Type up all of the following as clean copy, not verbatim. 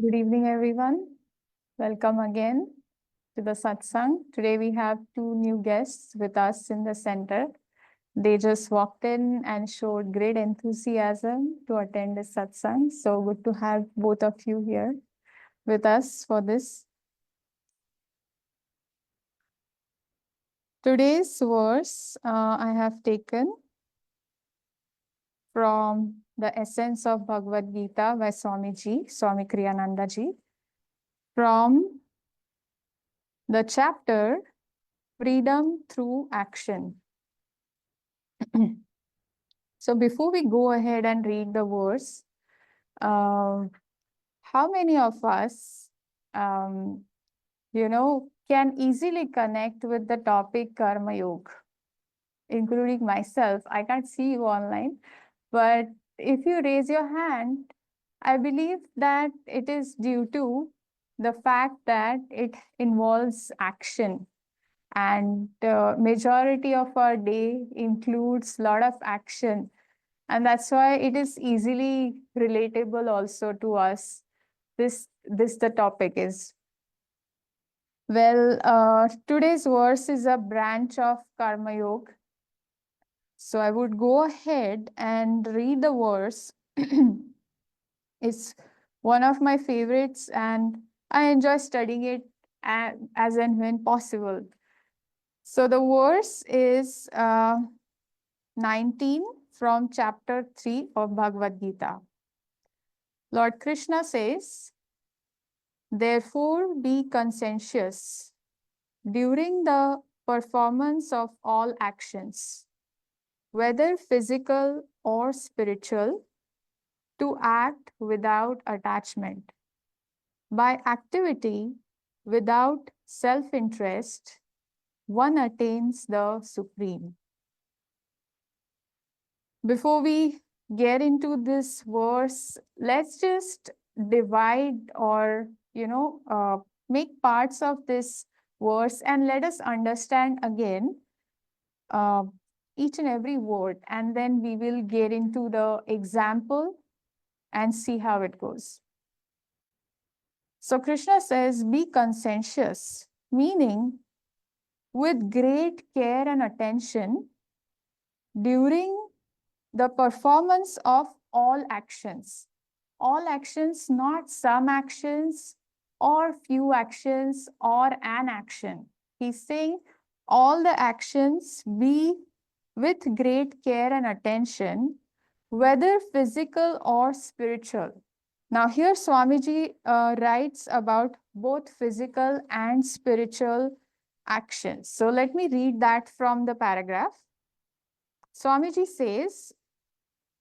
Good evening, everyone. Welcome again to the Satsang. Today we have two new guests with us in the center. They just walked in and showed great enthusiasm to attend this Satsang. So good to have both of you here with us for this. Today's verse I have taken from the essence of Bhagavad Gita by Swami Kriyananda ji, from the chapter Freedom Through Action. So before we go ahead and read the verse, how many of us, can easily connect with the topic Karma Yoga, including myself? I can't see you online, but if you raise your hand, I believe that it is due to the fact that it involves action. And majority of our day includes a lot of action. And that's why it is easily relatable also to us. This the topic is. Well, today's verse is a branch of Karma Yoga. So I would go ahead and read the verse. It's one of my favorites and I enjoy studying it as and when possible. So the verse is 19 from chapter 3 of Bhagavad Gita. Lord Krishna says, "Therefore be conscientious during the performance of all actions, whether physical or spiritual, to act without attachment. By activity without self-interest, one attains the supreme." Before we get into this verse, let's just divide or, make parts of this verse and let us understand again uh, each and every word. And then we will get into the example and see how it goes. So Krishna says, be conscientious, meaning with great care and attention during the performance of all actions. All actions, not some actions or few actions or an action. He's saying all the actions be with great care and attention, whether physical or spiritual. Now here Swamiji writes about both physical and spiritual actions. So let me read that from the paragraph. Swamiji says,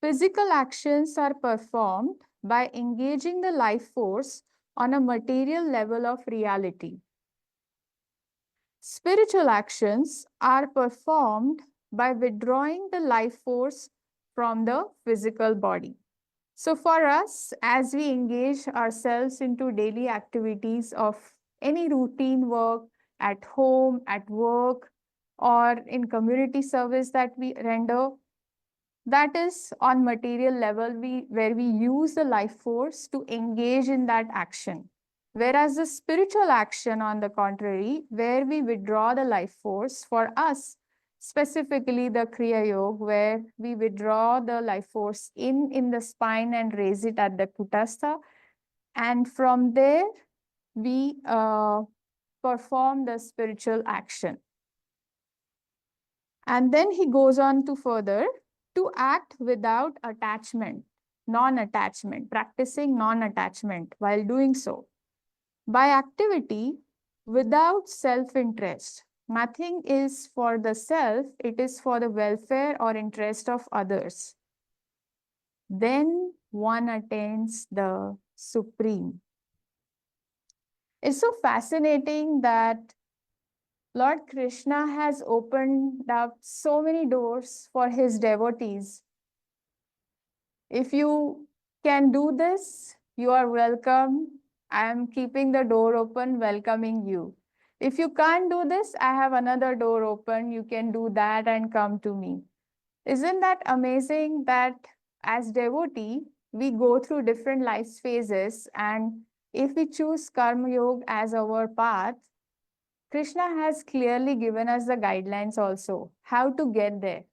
physical actions are performed by engaging the life force on a material level of reality. Spiritual actions are performed by withdrawing the life force from the physical body. So for us, as we engage ourselves into daily activities of any routine work at home, at work, or in community service that we render, that is on material level where we use the life force to engage in that action. Whereas the spiritual action, on the contrary, where we withdraw the life force, for us, specifically the Kriya Yoga, where we withdraw the life force in the spine and raise it at the Kutastha. And from there, we perform the spiritual action. And then he goes on to further, to act without attachment, non-attachment, practicing non-attachment while doing so. By activity without self-interest. Nothing is for the self, it is for the welfare or interest of others. Then one attains the supreme. It's so fascinating that Lord Krishna has opened up so many doors for his devotees. If you can do this, you are welcome. I am keeping the door open, welcoming you. If you can't do this, I have another door open. You can do that and come to me. Isn't that amazing that as devotee, we go through different life phases and If we choose Karma Yoga as our path, Krishna has clearly given us the guidelines also, how to get there.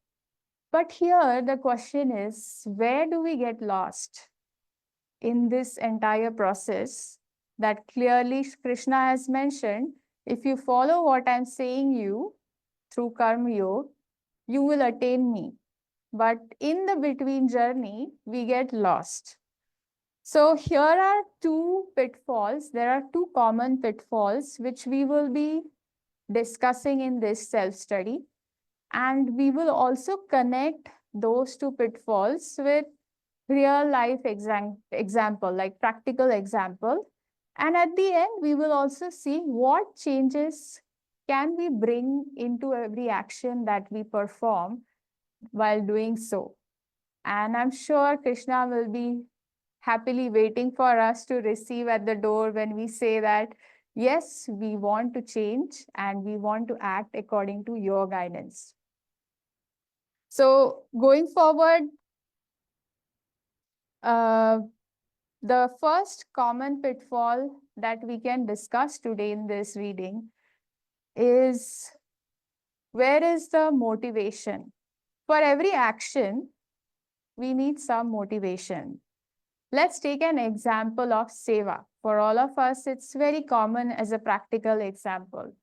But here the question is, where do we get lost in this entire process that clearly Krishna has mentioned? If you follow what I'm saying you through Karma Yoga, you will attain me. But in the between journey, we get lost. So here are two pitfalls. There are two common pitfalls which we will be discussing in this self-study. And we will also connect those two pitfalls with real life example, like practical example. And at the end, we will also see what changes can we bring into every action that we perform while doing so. And I'm sure Krishna will be happily waiting for us to receive at the door when we say that, yes, we want to change and we want to act according to your guidance. So going forward, the first common pitfall that we can discuss today in this reading is, where is the motivation? For every action, we need some motivation. Let's take an example of seva. For all of us, it's very common as a practical example.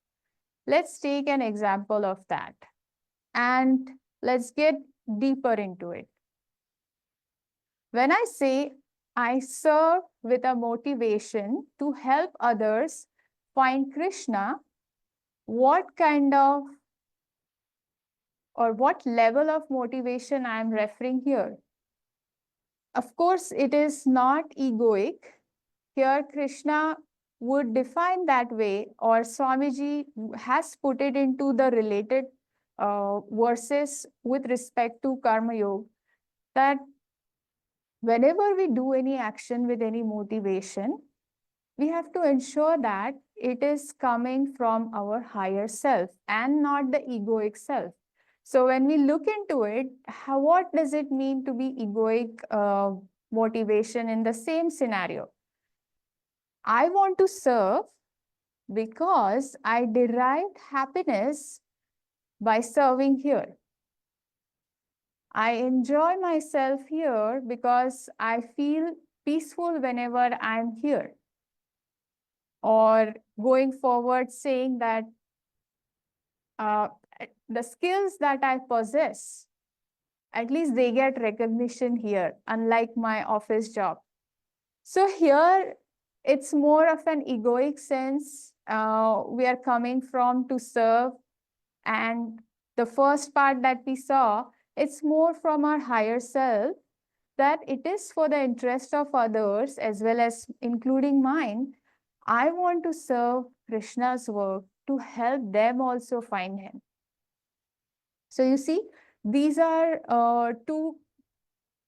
Let's take an example of that. And let's get deeper into it. When I say I serve with a motivation to help others find Krishna, what kind of or what level of motivation I am referring here? Of course, it is not egoic. Here, Krishna would define that way, or Swamiji has put it into the related verses with respect to Karma Yoga, that whenever we do any action with any motivation, we have to ensure that it is coming from our higher self and not the egoic self. So when we look into it, what does it mean to be egoic motivation in the same scenario? I want to serve because I derived happiness by serving here. I enjoy myself here because I feel peaceful whenever I'm here. Or going forward, saying that the skills that I possess, at least they get recognition here, unlike my office job. So here, it's more of an egoic sense. We are coming from to serve. And the first part that we saw, it's more from our higher self, that it is for the interest of others as well as including mine. I want to serve Krishna's work to help them also find him. So you see, these are two,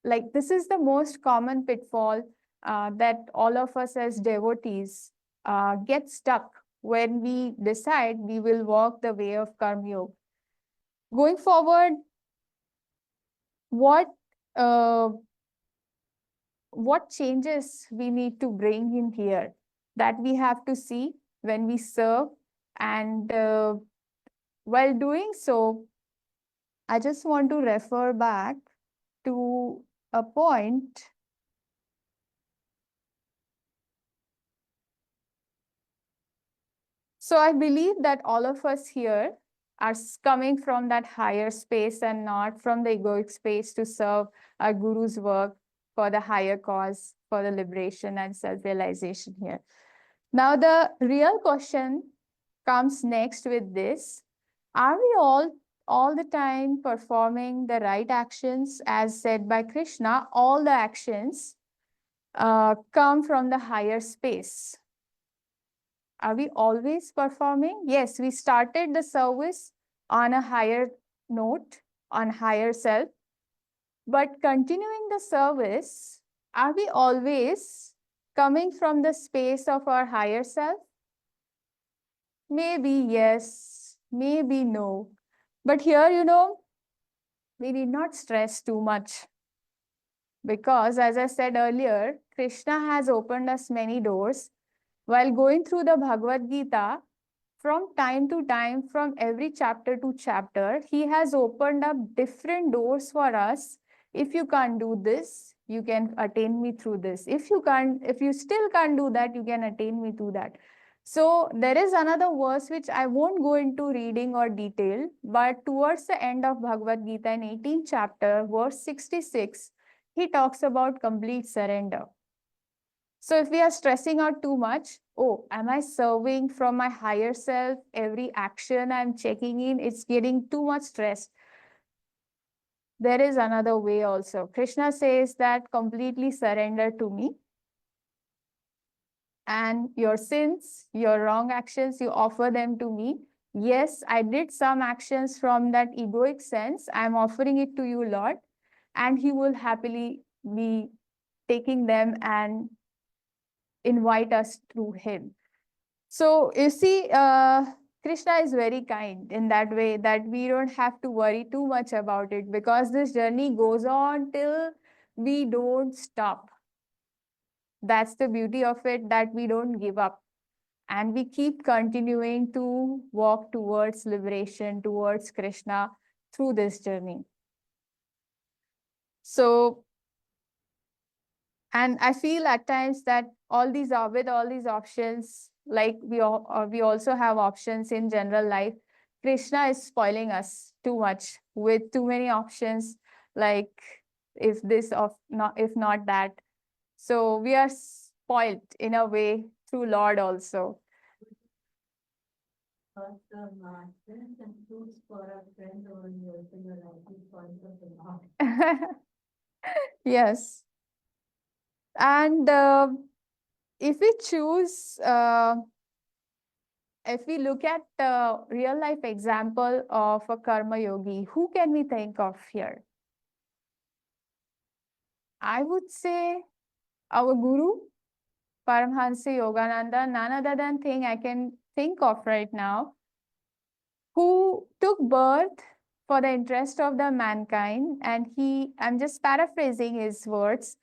like this is the most common pitfall that all of us as devotees get stuck when we decide we will walk the way of Karma Yoga. Going forward, what changes we need to bring in here that we have to see when we serve, and while doing so, I just want to refer back to a point. So I believe that all of us here are coming from that higher space and not from the egoic space to serve our Guru's work for the higher cause, for the liberation and self-realization here. Now, the real question comes next with this. Are we all the time performing the right actions as said by Krishna? All the actions come from the higher space. Are we always performing? Yes, we started the service on a higher note, on higher self. But continuing the service, are we always coming from the space of our higher self? Maybe yes, maybe no. But here, we need not stress too much. Because as I said earlier, Krishna has opened us many doors. While going through the Bhagavad Gita, from time to time, from every chapter to chapter, he has opened up different doors for us. If you can't do this, you can attain me through this. If you still can't do that, you can attain me through that. So there is another verse which I won't go into reading or detail, but towards the end of Bhagavad Gita in 18th chapter, verse 66, he talks about complete surrender. So if we are stressing out too much, oh, am I serving from my higher self? Every action I'm checking in, it's getting too much stress. There is another way also. Krishna says that completely surrender to me. And your sins, your wrong actions, you offer them to me. Yes, I did some actions from that egoic sense. I'm offering it to you, Lord. And He will happily be taking them and invite us through Him. So you see, Krishna is very kind in that way that we don't have to worry too much about it, because this journey goes on till we don't stop. That's the beauty of it, that we don't give up. And we keep continuing to walk towards liberation, towards Krishna through this journey. So, and I feel at times that with all these options, like we also have options in general life, Krishna is spoiling us too much with too many options, like if this of not if not that. So we are spoiled in a way through Lord also. Yes. And if we choose, if we look at the real life example of a karma yogi, who can we think of here? I would say our guru, Paramhansa Yogananda, none other than thing I can think of right now, who took birth for the interest of the mankind. And I'm just paraphrasing his words,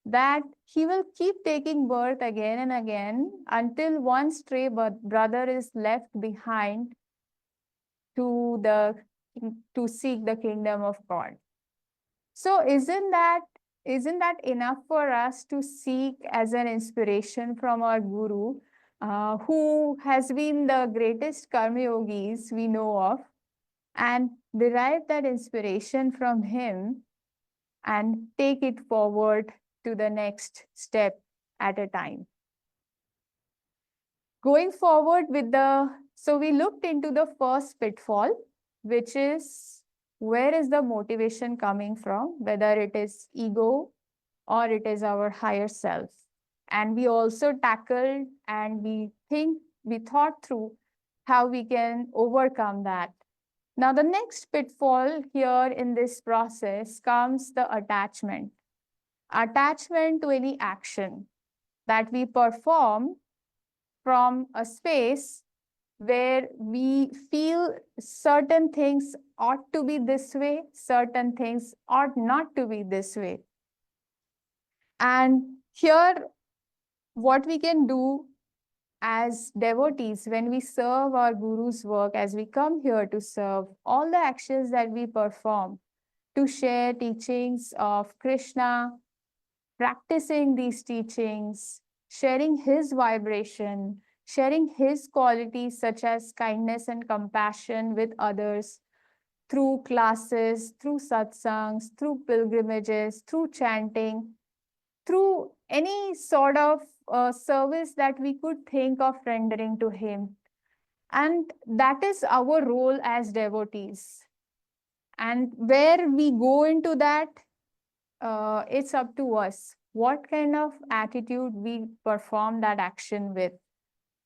that he will keep taking birth again and again until one stray brother is left behind to seek the kingdom of God. So isn't that enough for us to seek as an inspiration from our guru, who has been the greatest karma yogis we know of, and derive that inspiration from him and take it forward to the next step at a time. Going forward so we looked into the first pitfall, which is, where is the motivation coming from, whether it is ego or it is our higher self. And we also tackled and we thought through how we can overcome that. Now, the next pitfall here in this process comes the attachment. Attachment to any action that we perform from a space where we feel certain things ought to be this way, certain things ought not to be this way. And here, what we can do as devotees when we serve our guru's work, as we come here to serve, all the actions that we perform to share teachings of Krishna, practicing these teachings, sharing his vibration, sharing his qualities such as kindness and compassion with others through classes, through satsangs, through pilgrimages, through chanting, through any sort of service that we could think of rendering to him. And that is our role as devotees. And where we go into that, it's up to us what kind of attitude we perform that action with.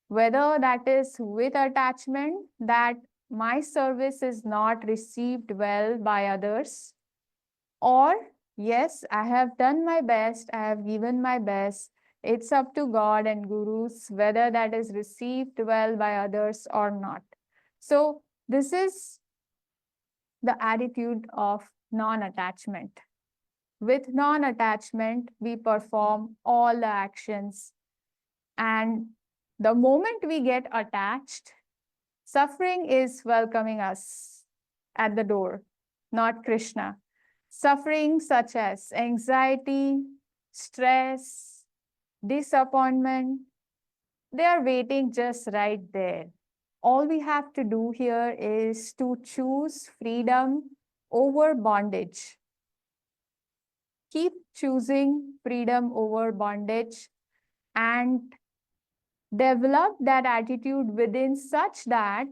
Whether that is with attachment, that my service is not received well by others, or yes, I have done my best, I have given my best. It's up to God and gurus whether that is received well by others or not. So this is the attitude of non-attachment. With non-attachment, we perform all the actions. And the moment we get attached, suffering is welcoming us at the door, not Krishna. Suffering such as anxiety, stress, disappointment, they are waiting just right there. All we have to do here is to choose freedom over bondage. Keep choosing freedom over bondage and develop that attitude within such that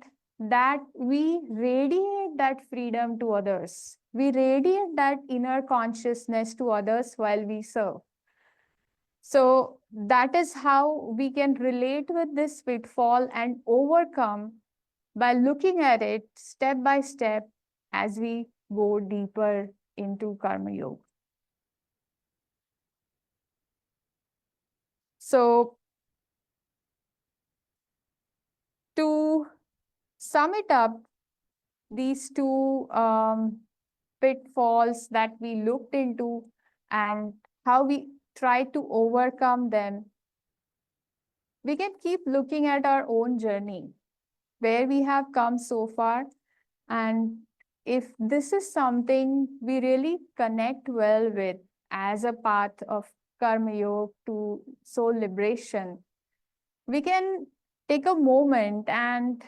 we radiate that freedom to others. We radiate that inner consciousness to others while we serve. So that is how we can relate with this pitfall and overcome by looking at it step by step as we go deeper into Karma Yoga. So to sum it up, these two pitfalls that we looked into and how we try to overcome them, we can keep looking at our own journey, where we have come so far. And if this is something we really connect well with as a path of Karma Yoga to soul liberation, we can take a moment and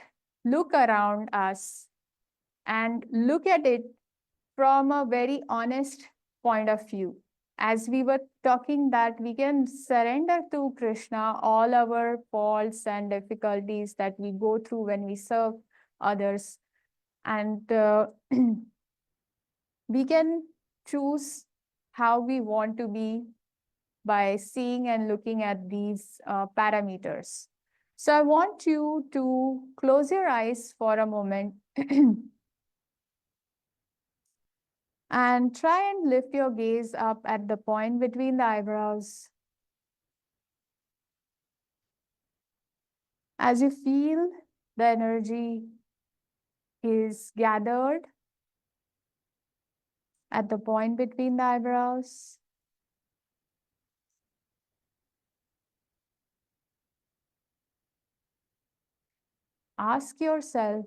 look around us and look at it from a very honest point of view. As we were talking, that we can surrender to Krishna all our faults and difficulties that we go through when we serve others. And we can choose how we want to be by seeing and looking at these parameters. So I want you to close your eyes for a moment and try and lift your gaze up at the point between the eyebrows. As you feel the energy is gathered at the point between the eyebrows, ask yourself,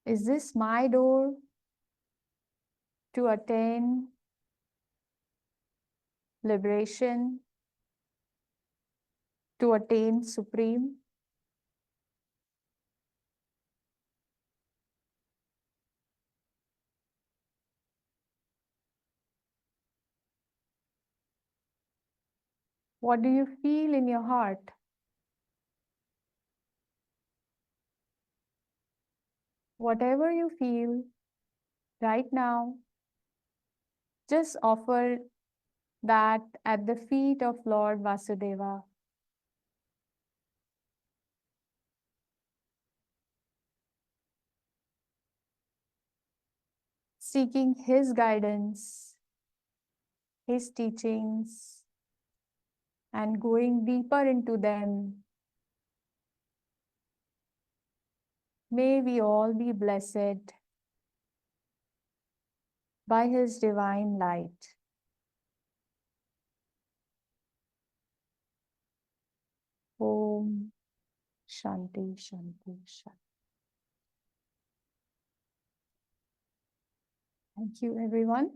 is this my door to attain liberation, to attain supreme? What do you feel in your heart? Whatever you feel right now, just offer that at the feet of Lord Vasudeva. Seeking His guidance, His teachings, and going deeper into them. May we all be blessed by His divine light. Om Shanti Shanti Shanti. Thank you, everyone.